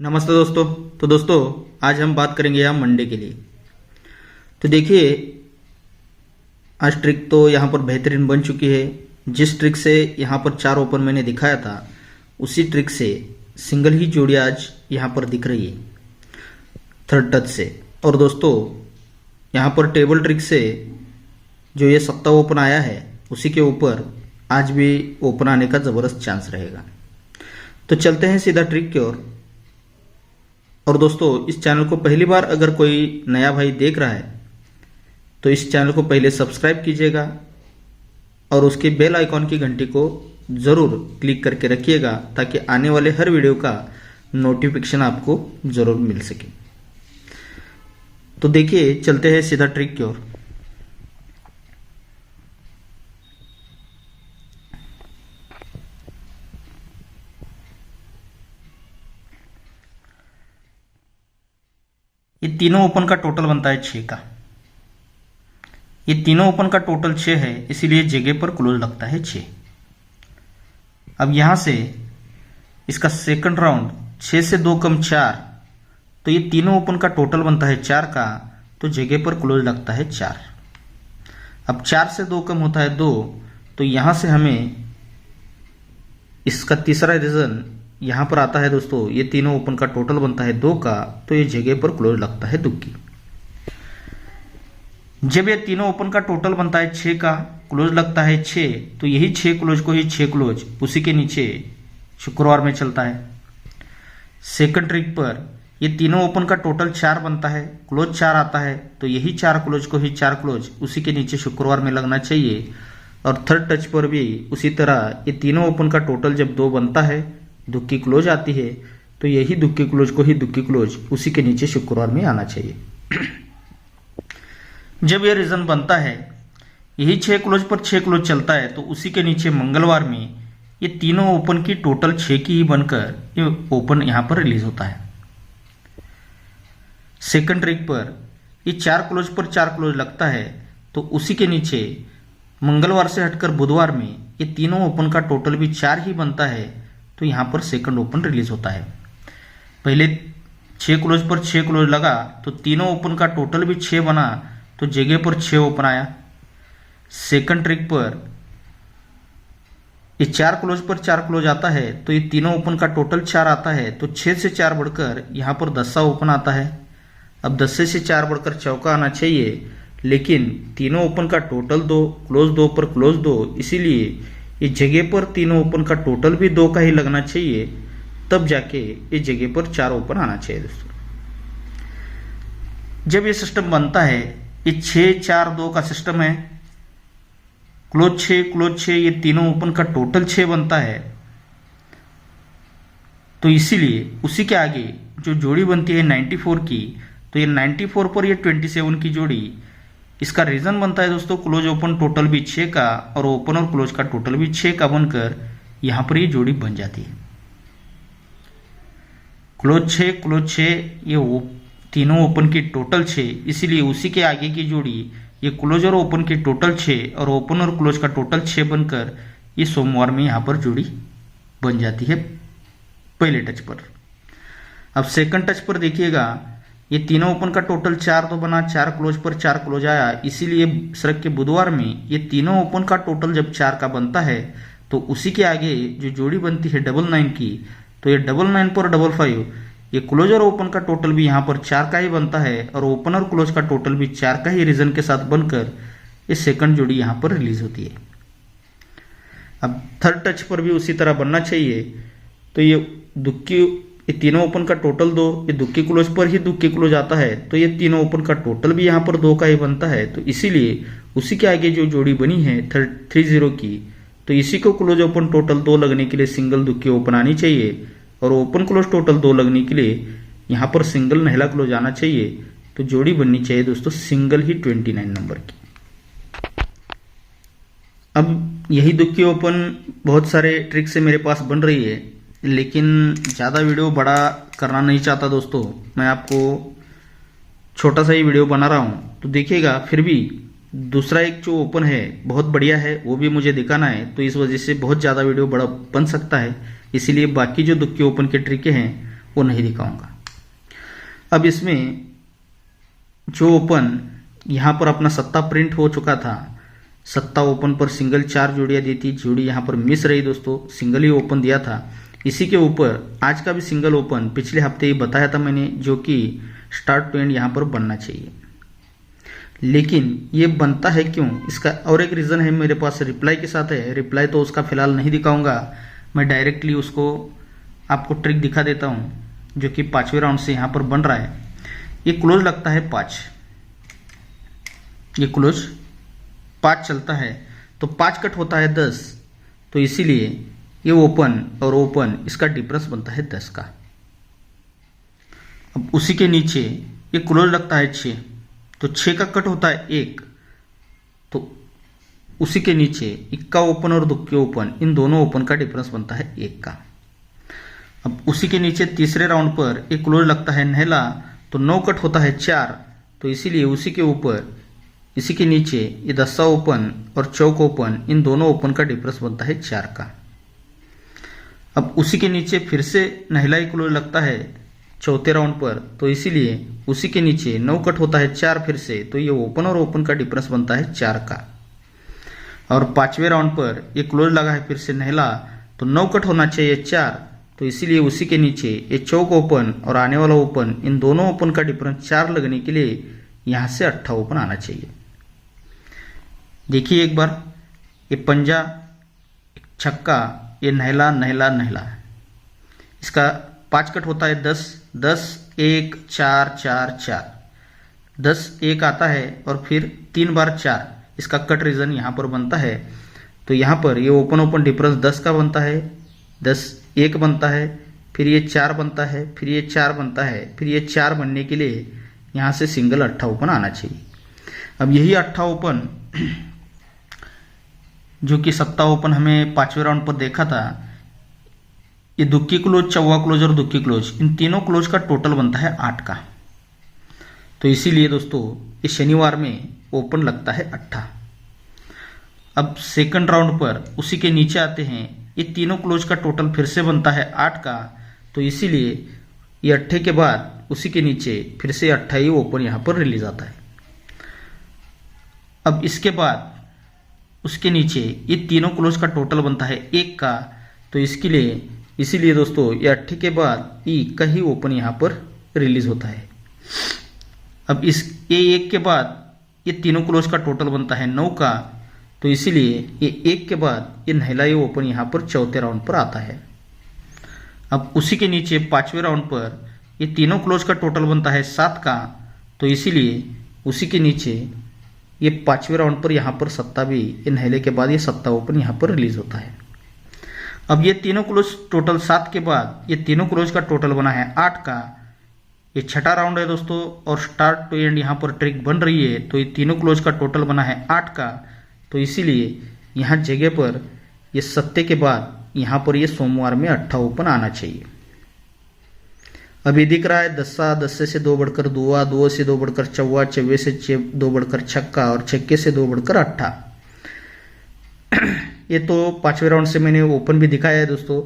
नमस्ते दोस्तों। तो दोस्तों आज हम बात करेंगे यहाँ मंडे के लिए। तो देखिए आज ट्रिक तो यहाँ पर बेहतरीन बन चुकी है। जिस ट्रिक से यहाँ पर 4 ओपन मैंने दिखाया था उसी ट्रिक से सिंगल ही जोड़ी आज यहाँ पर दिख रही है थर्ड टच से। और दोस्तों यहाँ पर टेबल ट्रिक से जो ये सप्ता ओपन आया है उसी के ऊपर आज भी ओपन आने का ज़बरदस्त चांस रहेगा। तो चलते हैं सीधा ट्रिक की ओर। और दोस्तों इस चैनल को पहली बार अगर कोई नया भाई देख रहा है तो इस चैनल को पहले सब्सक्राइब कीजिएगा और उसके बेल आइकॉन की घंटी को ज़रूर क्लिक करके रखिएगा ताकि आने वाले हर वीडियो का नोटिफिकेशन आपको ज़रूर मिल सके। तो देखिए चलते हैं सीधा ट्रिक की ओर। ये तीनों ओपन का टोटल बनता है 6 का। ये तीनों ओपन का टोटल 6 है, इसीलिए जगह पर क्लोज लगता है 6। अब यहां से इसका सेकंड राउंड 6 से 2 कम 4, तो ये तीनों ओपन का टोटल बनता है 4 का, तो जगह पर क्लोज लगता है 4। अब 4 से 2 कम होता है 2, तो यहां से हमें इसका तीसरा रीजन यहां पर आता है दोस्तों। ये तीनों ओपन का टोटल बनता है 2 का, तो ये जगह पर क्लोज लगता है दुक्की। जब ये तीनों ओपन का टोटल बनता है 6 का, क्लोज लगता है 6, तो यही 6 क्लोज को ही 6 क्लोज उसी के नीचे शुक्रवार में चलता है। सेकंड ट्रिक पर ये तीनों ओपन का टोटल 4 बनता है, क्लोज 4 आता है, तो यही 4 क्लोज को ही 4 क्लोज उसी के नीचे शुक्रवार में लगना चाहिए। और थर्ड टच पर भी उसी तरह ये तीनों ओपन का टोटल जब 2 बनता है, दुक्की क्लोज आती है, तो यही दुक्की क्लोज को ही दुक्की क्लोज उसी के नीचे शुक्रवार में आना चाहिए। जब यह रीजन बनता है, यही 6 क्लोज पर 6 क्लोज चलता है, तो उसी के नीचे मंगलवार में ये तीनों ओपन की टोटल 6 की ही बनकर ये ओपन यहां पर रिलीज होता है। सेकंड ट्रिक पर ये 4 क्लोज पर 4 क्लोज लगता है, तो उसी के नीचे मंगलवार से हटकर बुधवार में ये तीनों ओपन का टोटल भी 4 ही बनता है, तो यहां पर सेकंड ओपन रिलीज होता है। पहले 6 क्लोज पर 6 क्लोज लगा, तो तीनों ओपन का टोटल भी 6 बना, तो जगह पर 6 ओपन आया। सेकंड ट्रिक पर ये 4 क्लोज पर 4 क्लोज आता है, तो ये तीनों ओपन का टोटल 4 आता है, तो 6 से 4 बढ़कर यहां पर 10 ओपन आता है। अब 10 से 4 बढ़कर चौका आना चाहिए, लेकिन तीनों ओपन का टोटल 2, क्लोज 2 पर क्लोज 2, इसीलिए ये जगह पर तीनों ओपन का टोटल भी 2 का ही लगना चाहिए, तब जाके ये जगह पर 4 ओपन आना चाहिए दोस्तों। जब ये सिस्टम बनता है, ये 6 4 2 का सिस्टम है, क्लोज 6 ये तीनों ओपन का टोटल 6 बनता है, तो इसीलिए उसी के आगे जो जोड़ी बनती है 94 की, तो ये 94 पर ये 27 की जोड़ी, इसका रीजन बनता है दोस्तों क्लोज ओपन टोटल भी 6 का और ओपन और क्लोज का टोटल भी 6 का बनकर यहां पर ये जोड़ी बन जाती है। क्लोज 6 ये तीनों ओपन की टोटल 6, इसीलिए उसी के आगे की जोड़ी ये क्लोज और ओपन की टोटल 6 और ओपन और क्लोज का टोटल 6 बनकर ये सोमवार में यहां पर जोड़ी बन जाती है पहले टच पर। अब सेकंड टच पर देखिएगा, ये तीनों ओपन का टोटल 4 तो बना, 4 क्लोज पर 4 क्लोज आया, इसीलिए सरक के बुधवार में ये तीनों ओपन का टोटल जब 4 का बनता है, तो उसी के आगे जो जोड़ी बनती है 99 की, तो ये 99 पर 55, ये क्लोज और ओपन का टोटल भी यहाँ पर 4 का ही बनता है और ओपन और क्लोज का टोटल भी 4 का ही रीजन के साथ बनकर ये सेकंड जोड़ी यहाँ पर रिलीज होती है। अब थर्ड टच पर भी उसी तरह बनना चाहिए, तो ये दुक्की ये तीनों ओपन का टोटल 2, ये दुक्की क्लोज पर ही दुक्की क्लोज आता है, तो ये तीनों ओपन का टोटल भी यहाँ पर 2 का ही बनता है, तो इसीलिए उसी के आगे जो जोड़ी बनी है 30 की, तो इसी को क्लोज ओपन टोटल 2 लगने के लिए सिंगल दुक्की ओपन आनी चाहिए और ओपन क्लोज टोटल 2 लगने के लिए यहाँ पर सिंगल नहला क्लोज आना चाहिए, तो जोड़ी बननी चाहिए दोस्तों सिंगल ही 29 नंबर की। अब यही दुक्की ओपन बहुत सारे ट्रिक से मेरे पास बन रही है, लेकिन ज़्यादा वीडियो बड़ा करना नहीं चाहता दोस्तों, मैं आपको छोटा सा ही वीडियो बना रहा हूँ। तो देखिएगा फिर भी दूसरा एक जो ओपन है बहुत बढ़िया है, वो भी मुझे दिखाना है, तो इस वजह से बहुत ज़्यादा वीडियो बड़ा बन सकता है, इसीलिए बाकी जो दुक्की ओपन के ट्रिकें हैं वो नहीं दिखाऊंगा। अब इसमें जो ओपन यहाँ पर अपना सत्ता प्रिंट हो चुका था, सत्ता ओपन पर सिंगल 4 जोड़ियाँ दी थी, जोड़ी यहाँ पर मिस रही दोस्तों, सिंगल ही ओपन दिया था। इसी के ऊपर आज का भी सिंगल ओपन पिछले हफ्ते ही बताया था मैंने, जो कि स्टार्ट टू एंड यहाँ पर बनना चाहिए, लेकिन ये बनता है क्यों, इसका और एक रीज़न है मेरे पास, रिप्लाई के साथ है। रिप्लाई तो उसका फिलहाल नहीं दिखाऊंगा, मैं डायरेक्टली उसको आपको ट्रिक दिखा देता हूँ, जो कि 5वें राउंड से यहाँ पर बन रहा है। ये क्लोज लगता है 5, ये क्लोज 5 चलता है, तो 5 कट होता है 10, तो इसीलिए ये ओपन और ओपन इसका डिफरेंस बनता है 10 का। अब उसी के नीचे ये क्लोज लगता है 6, तो 6 का कट होता है 1, तो उसी के नीचे इक्का ओपन और दुक्के ओपन, इन दोनों ओपन का डिफरेंस बनता है 1 का। अब उसी के नीचे तीसरे राउंड पर एक क्लोज लगता है नहला, तो 9 कट होता है 4, तो इसीलिए उसी के ऊपर इसी के नीचे ये 10 ओपन और चौक ओपन, इन दोनों ओपन का डिफरेंस बनता है 4 का। अब उसी के नीचे फिर से नहला ही क्लोज लगता है चौथे राउंड पर, तो इसीलिए उसी के नीचे 9 कट होता है 4 फिर से, तो ये ओपन और ओपन का डिफरेंस बनता है 4 का। और 5वें राउंड पर ये क्लोज लगा है फिर से नहला, तो 9 कट होना चाहिए 4, तो इसीलिए उसी के नीचे ये चौक ओपन और आने वाला ओपन, इन दोनों ओपन का डिफरेंस 4 लगने के लिए यहाँ से 8 ओपन आना चाहिए। देखिए एक बार, ये पंजा, छक्का, ये नहला नहला नहला, इसका 5 कट होता है 10, 10 1 4 4 4, 10 1 आता है और फिर 3 बार 4, इसका कट रीजन यहाँ पर बनता है। तो यहाँ पर ये ओपन ओपन डिफरेंस 10 का बनता है, 10 1 बनता है, फिर ये 4 बनता है, फिर ये 4 बनता है, फिर ये 4 बनने के लिए यहाँ से सिंगल 8 ओपन आना चाहिए। अब यही 8 ओपन जो कि 7 ओपन हमें 5वें राउंड पर देखा था, ये दुक्की क्लोज, चौवा क्लोज और दुक्की क्लोज, इन तीनों क्लोज का टोटल बनता है 8 का। तो इसीलिए दोस्तों ये शनिवार में ओपन लगता है 8। अब सेकंड राउंड पर उसी के नीचे आते हैं, ये तीनों क्लोज का टोटल फिर से बनता है 8 का, तो इसीलिए ये 8 के बाद उसी के नीचे फिर से 8 ही ओपन यहाँ पर रिलीज आता है। अब इसके बाद उसके नीचे ये तीनों क्लोज का टोटल बनता है 1 का, तो इसके लिए इसीलिए दोस्तों ये 8 के बाद ई का ही ओपन यहाँ पर रिलीज होता है। अब इस ये 1 के बाद ये तीनों क्लोज का टोटल बनता है 9 का, तो इसीलिए ये 1 के बाद ये नहला ये ओपन यहाँ पर चौथे राउंड पर आता है। अब उसी के नीचे 5वें राउंड पर ये तीनों क्लोज का टोटल बनता है 7 का, तो इसीलिए उसी के नीचे ये 5वें राउंड पर यहाँ पर 7 भी, ये नहले के बाद ये 7 ओपन यहाँ पर रिलीज होता है। अब ये तीनों क्लोज टोटल 7 के बाद ये तीनों क्लोज का टोटल बना है 8 का। ये छठा राउंड है दोस्तों और स्टार्ट टू एंड यहाँ पर ट्रिक बन रही है, तो ये तीनों क्लोज का टोटल बना है 8 का, तो इसीलिए यहाँ जगह पर ये 7 के बाद यहाँ पर ये सोमवार में 8 ओपन आना चाहिए। अभी दिख रहा है 10, 10 से 2 बढ़कर दुआ, 2 से 2 बढ़कर चौवा, चौवे से 2 बढ़कर छक्का और छक्के से 2 बढ़कर 8। ये तो 5वें राउंड से मैंने ओपन भी दिखाया है दोस्तों।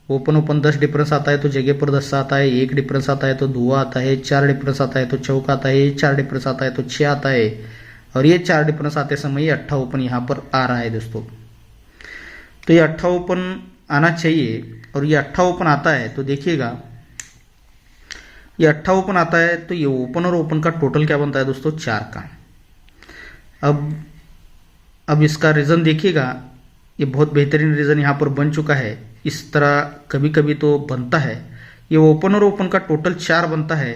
ओपन ओपन 10 डिफरेंस आता है तो जगह पर 10 आता है, 1 डिफरेंस आता है तो दुआ आता है, 4 डिफरेंस आता है तो चौका आता है, 4 डिफरेंस आता है तो 6 आता है, और ये 4 डिफरेंस आते समय ये 8 ओपन यहाँ पर आ रहा है दोस्तों। तो ये 8 ओपन आना चाहिए, और ये 8 ओपन आता है तो देखिएगा ये 8 ओपन आता है, तो ये ओपन और ओपन का टोटल क्या बनता है दोस्तों 4 का। अब इसका रीज़न देखिएगा, ये बहुत बेहतरीन रीज़न यहाँ पर बन चुका है। इस तरह कभी कभी तो बनता है, ये ओपन और ओपन का टोटल 4 बनता है,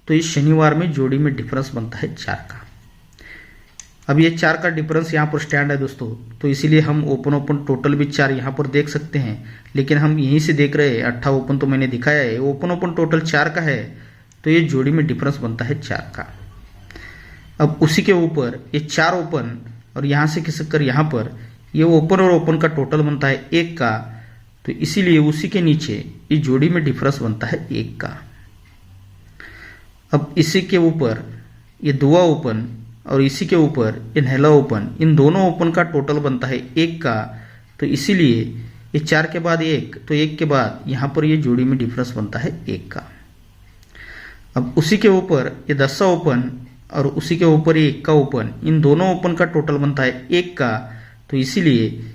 तो इस शनिवार में जोड़ी में डिफरेंस बनता है 4 का। अब ये 4 का डिफरेंस यहाँ पर स्टैंड है दोस्तों, तो इसीलिए हम ओपन ओपन टोटल भी 4 यहाँ पर देख सकते हैं, लेकिन हम यहीं से देख रहे हैं 8 ओपन तो मैंने दिखाया है, ओपन ओपन टोटल 4 का है, तो ये जोड़ी में डिफरेंस बनता है 4 का। अब उसी के ऊपर ये 4 ओपन और यहाँ से खिसक कर यहाँ पर ये ओपन और ओपन का टोटल बनता है 1 का, तो इसीलिए उसी के नीचे ये जोड़ी में डिफरेंस बनता है 1 का। अब इसी के ऊपर ये दुआ ओपन और इसी के ऊपर ये नहला ओपन, इन दोनों ओपन का टोटल बनता है 1 का, तो इसीलिए ये 4 के बाद 1, तो 1 के बाद यहाँ पर ये जोड़ी में डिफरेंस बनता है 1 का। अब उसी के ऊपर ये 10 ओपन और उसी के ऊपर ये 1 का ओपन, इन दोनों ओपन का टोटल बनता है 1 का, तो इसीलिए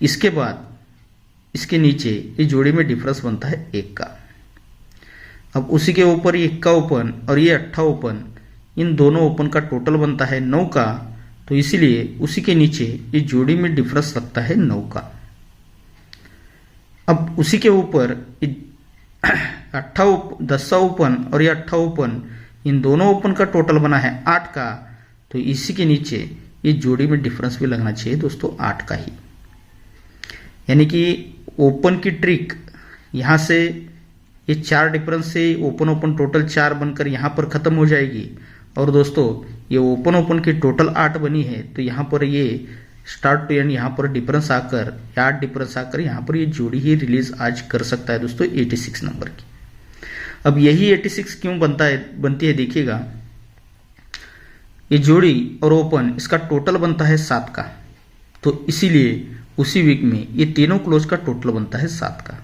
इसके बाद इसके नीचे ये जोड़ी में डिफरेंस बनता है 1 का। अब उसी के ऊपर ये 1 का ओपन और ये 8 ओपन, इन दोनों ओपन का टोटल बनता है 9 का, तो इसीलिए उसी के नीचे ये जोड़ी में डिफरेंस लगता है 9 का। अब उसी के ऊपर 10 ओपन और ये 8 ओपन, इन दोनों ओपन का टोटल बना है 8 का, तो इसी के नीचे ये जोड़ी में डिफरेंस भी लगना चाहिए दोस्तों 8 का ही। यानी कि ओपन की ट्रिक यहाँ से ये 4 डिफरेंस से ओपन ओपन टोटल 4 बनकर यहाँ पर खत्म हो जाएगी। और दोस्तों ये ओपन ओपन की टोटल 8 बनी है, तो यहाँ पर ये स्टार्ट टू एंड यहाँ पर डिफरेंस आकर 8 डिफरेंस आकर यहाँ पर ये जोड़ी ही रिलीज आज कर सकता है दोस्तों 86 नंबर की। अब यही 86 क्यों बनती है देखिएगा, ये जोड़ी और ओपन इसका टोटल बनता है 7 का, तो इसीलिए उसी वीक में ये तीनों क्लोज का टोटल बनता है 7 का।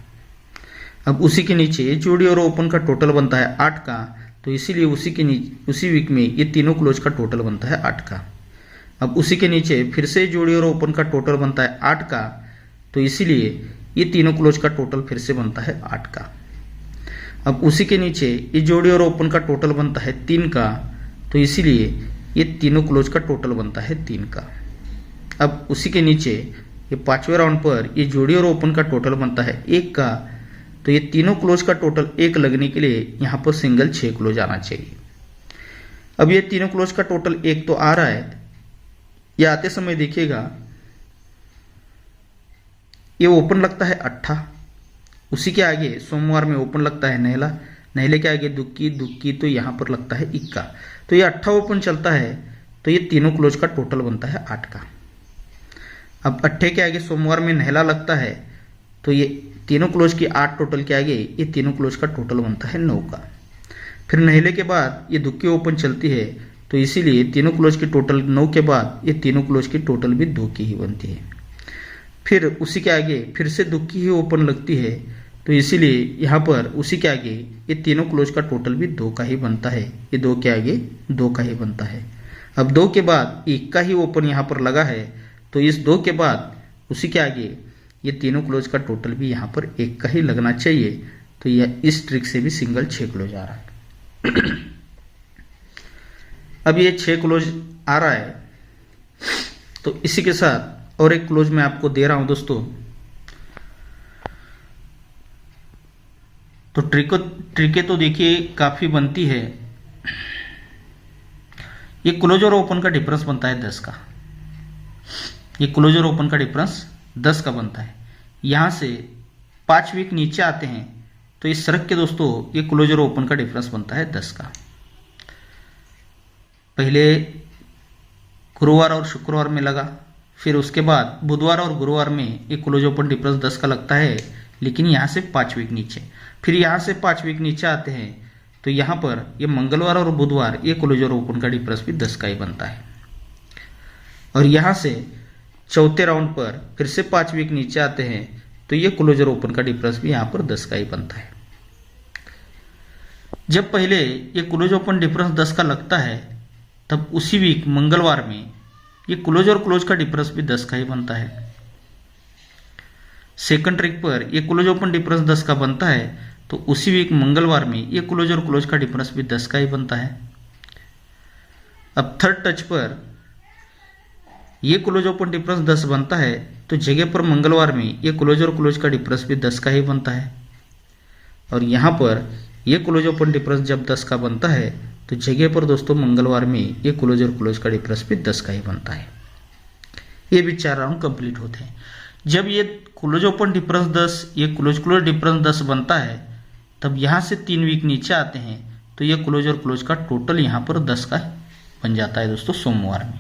अब उसी के नीचे ये जोड़ी और ओपन का टोटल बनता है 8 का, तो इसीलिए उसी वीक में ये तीनों क्लोज का टोटल बनता है 8 का। अब उसी के नीचे फिर से जोड़ी और ओपन का टोटल बनता है 8 का, तो इसीलिए ये तीनों क्लोज का टोटल फिर से बनता है 8 का। अब उसी के नीचे ये जोड़ी और ओपन का टोटल बनता है 3 का, तो इसीलिए ये तीनों क्लोज का टोटल बनता है 3 का। अब उसी के नीचे ये 5वें राउंड पर ये जोड़ी और ओपन का टोटल बनता है 1 का, तो ये तीनों क्लोज का टोटल 1 लगने के लिए यहाँ पर सिंगल 6 क्लोज आना चाहिए। अब ये तीनों क्लोज का टोटल 1 तो आ रहा है, ये आते समय देखिएगा ये ओपन लगता है 8, उसी के आगे सोमवार में ओपन लगता है नहला, नहले के आगे दुक्की तो यहाँ पर लगता है 1 का, तो ये 8 ओपन चलता है, तो ये तीनों क्लोज का टोटल बनता है 8 का। अब 8 के आगे सोमवार में नहला लगता है, तो ये तीनों क्लोज की 8 टोटल के आगे ये तीनों क्लोज का टोटल बनता है 9 का। फिर नहले के बाद ये दुक्की ओपन चलती है, तो इसीलिए तीनों क्लोज की टोटल 9 के बाद ये तीनों क्लोज की टोटल भी 2 की ही बनती है। फिर उसी के आगे फिर से दुक्की ही ओपन लगती है, तो इसीलिए यहाँ पर उसी के आगे ये तीनों क्लोज का टोटल भी 2 का ही बनता है, ये 2 के आगे 2 का ही बनता है। अब 2 के बाद 1 का ही ओपन यहाँ पर लगा है, तो इस 2 के बाद उसी के आगे ये तीनों क्लोज का टोटल भी यहाँ पर 1 का ही लगना चाहिए, तो यह इस ट्रिक से भी सिंगल 6 क्लोज आ रहा है। अब ये 6 क्लोज आ रहा है, तो इसी के साथ और एक क्लोज मैं आपको दे रहा हूं दोस्तों। तो ट्रिकें तो देखिए काफी बनती है। ये क्लोज और ओपन का डिफरेंस बनता है 10 का, ये क्लोज और ओपन का डिफरेंस 10 का बनता है। यहां से 5 वीक नीचे आते हैं, तो इस सरक के दोस्तों ये क्लोज और ओपन का डिफरेंस बनता है 10 का। पहले गुरुवार और शुक्रवार में लगा, फिर उसके बाद बुधवार और गुरुवार में ये क्लोज ओपन डिफरेंस 10 का लगता है, लेकिन यहाँ से 5 वीक नीचे। फिर यहाँ से 5 वीक नीचे आते हैं, तो यहाँ पर ये मंगलवार और बुधवार ये क्लोज और ओपन का डिफरेंस भी 10 का ही बनता है। और यहाँ से चौथे राउंड पर फिर से 5 वीक नीचे आते हैं, तो ये क्लोज और ओपन का डिफरेंस भी यहाँ पर 10 का ही बनता है। जब पहले ये क्लोज ओपन डिफरेंस 10 का लगता है, तब उसी वीक मंगलवार में ये क्लोज और क्लोज का डिफरेंस भी 10 का ही बनता है। सेकंड ट्रिक पर ये क्लोज ओपन डिफरेंस 10 का बनता है, तो उसी वीक मंगलवार में ये क्लोज और क्लोज का डिफरेंस भी 10 का ही बनता है। अब थर्ड टच पर ये क्लोज ओपन डिफरेंस 10 बनता है, तो जगह पर मंगलवार में ये क्लोज और क्लोज का डिफरेंस भी 10 का ही बनता है। और यहाँ पर ये क्लोज ओपन डिफरेंस जब 10 का बनता है, तो जगह पर दोस्तों मंगलवार में ये क्लोज और क्लोज का डिफरेंस भी 10 का ही बनता है। ये भी 4 राउंड कंप्लीट होते हैं। जब ये क्लोज ओपन डिफरेंस 10 ये क्लोज डिफरेंस 10 बनता है, तब यहाँ से 3 वीक नीचे आते हैं, तो ये क्लोज और क्लोज का टोटल यहाँ पर 10 का बन जाता है दोस्तों सोमवार में।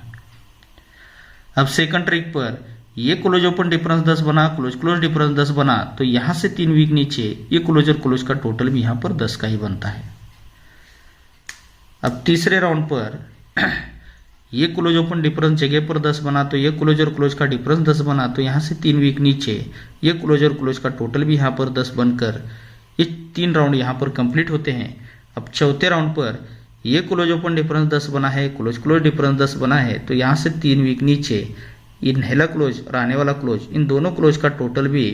अब सेकंड ट्रिक पर ये क्लोज ओपन डिफरेंस 10 बना, क्लोज डिफरेंस 10 बना, तो यहाँ से 3 वीक नीचे ये क्लोज और क्लोज का टोटल भी यहाँ पर 10 का ही बनता है। अब तीसरे राउंड पर ये क्लोज ओपन डिफरेंस जगह पर 10 बना तो ये क्लोज और क्लोज का डिफरेंस 10 बना, तो यहाँ से 3 वीक नीचे ये क्लोज और क्लोज का टोटल भी यहाँ पर 10 बनकर ये 3 राउंड यहाँ पर कंप्लीट होते हैं। अब चौथे राउंड पर ये क्लोज ओपन डिफरेंस 10 बना है, क्लोज क्लोज डिफरेंस 10 बना है, तो यहाँ से 3 वीक नीचे ये पहला क्लोज और आने वाला क्लोज, इन दोनों क्लोज का टोटल भी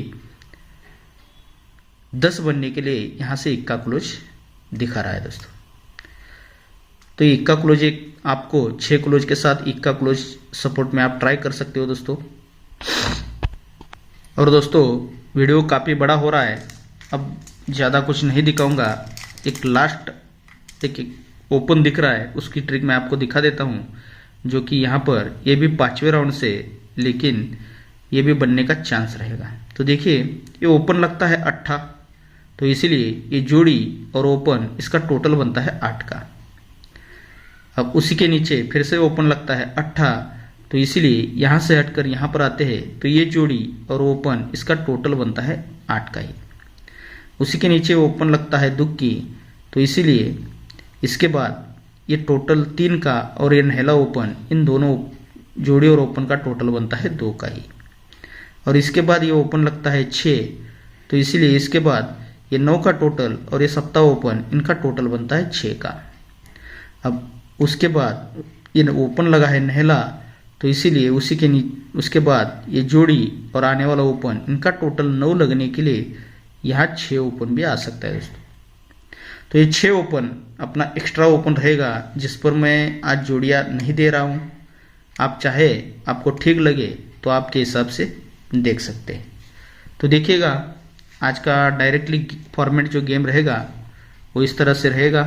10 बनने के लिए यहाँ से इक्का क्लोज दिखा रहा है दोस्तों। तो ये इक्का क्लोज एक आपको 6 क्लोज के साथ इक्का क्लोज सपोर्ट में आप ट्राई कर सकते हो दोस्तों। और दोस्तों वीडियो काफ़ी बड़ा हो रहा है, अब ज़्यादा कुछ नहीं दिखाऊंगा, एक लास्ट एक ओपन दिख रहा है उसकी ट्रिक मैं आपको दिखा देता हूँ, जो कि यहाँ पर ये भी 5वें राउंड से, लेकिन ये भी बनने का चांस रहेगा। तो देखिए ये ओपन लगता है 8, तो इसीलिए ये जोड़ी और ओपन इसका टोटल बनता है 8 का। अब उसी के नीचे फिर से ओपन लगता है 8, तो इसीलिए यहाँ से हटकर यहाँ पर आते हैं, तो ये जोड़ी और ओपन इसका टोटल बनता है 8 का ही। उसी के नीचे ओपन लगता है दुक्की, तो इसीलिए इसके बाद ये टोटल 3 का और ये नहला ओपन, इन दोनों जोड़ी और ओपन का टोटल बनता है 2 का ही। और इसके बाद ये ओपन लगता है 6, तो इसीलिए इसके बाद ये 9 का टोटल और ये सप्ताह ओपन, इनका टोटल बनता है 6 का। अब उसके बाद ये ओपन लगा है नहला, तो इसीलिए उसके बाद ये जोड़ी और आने वाला ओपन, इनका टोटल 9 लगने के लिए यहाँ 6 ओपन भी आ सकता है दोस्तों। तो ये 6 ओपन अपना एक्स्ट्रा ओपन रहेगा, जिस पर मैं आज जोड़ियाँ नहीं दे रहा हूँ। आप चाहे आपको ठीक लगे तो आपके हिसाब से देख सकते हैं। तो देखिएगा आज का डायरेक्टली फॉर्मेट जो गेम रहेगा वो इस तरह से रहेगा।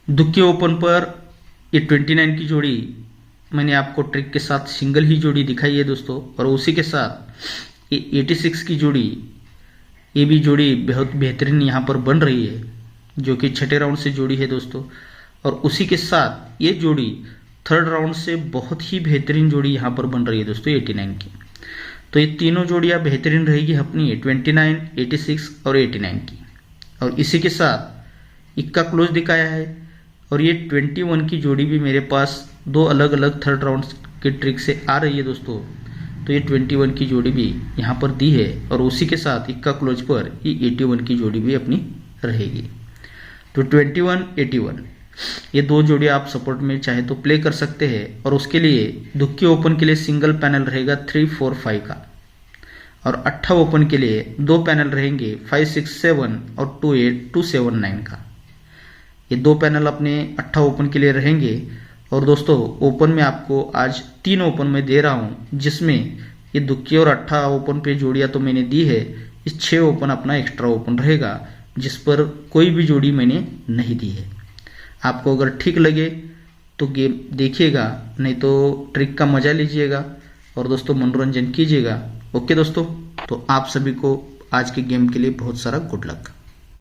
दुक्की ओपन पर ये 29 की जोड़ी मैंने आपको ट्रिक के साथ सिंगल ही जोड़ी दिखाई है दोस्तों, और उसी के साथ ये 86 की जोड़ी, ये भी जोड़ी बहुत बेहतरीन यहाँ पर बन रही है, जो कि 6ठे राउंड से जोड़ी है दोस्तों। और उसी के साथ ये जोड़ी 3rd राउंड से बहुत ही बेहतरीन जोड़ी यहाँ पर बन रही है दोस्तों 89 की। तो ये तीनों जोड़ियाँ बेहतरीन रहेगी अपनी 29, 86 और 89 की। और इसी के साथ इक्का क्लोज दिखाया है, और ये 21 की जोड़ी भी मेरे पास 2 अलग अलग 3rd राउंड के ट्रिक से आ रही है दोस्तों। तो ये 21 की जोड़ी भी यहाँ पर दी है, और उसी के साथ इक्का क्लोज पर ये 81 की जोड़ी भी अपनी रहेगी। तो 21, 81 ये 2 जोड़ी आप सपोर्ट में चाहे तो प्ले कर सकते हैं। और उसके लिए दुक्की ओपन के लिए सिंगल पैनल रहेगा 3, 4, 5 का, और 8 ओपन के लिए 2 पैनल रहेंगे 5, 6, 7 और 2, 8, 2, 7, 9 का। ये 2 पैनल अपने 8 ओपन के लिए रहेंगे। और दोस्तों ओपन में आपको आज 3 ओपन में दे रहा हूँ, जिसमें ये दुक्की और 8 ओपन पे जोड़ियाँ तो मैंने दी है, इस 6 ओपन अपना एक्स्ट्रा ओपन रहेगा, जिस पर कोई भी जोड़ी मैंने नहीं दी है। आपको अगर ठीक लगे तो गेम देखिएगा, नहीं तो ट्रिक का मजा लीजिएगा और दोस्तों मनोरंजन कीजिएगा। ओके दोस्तों, तो आप सभी को आज के गेम के लिए बहुत सारा गुड लक।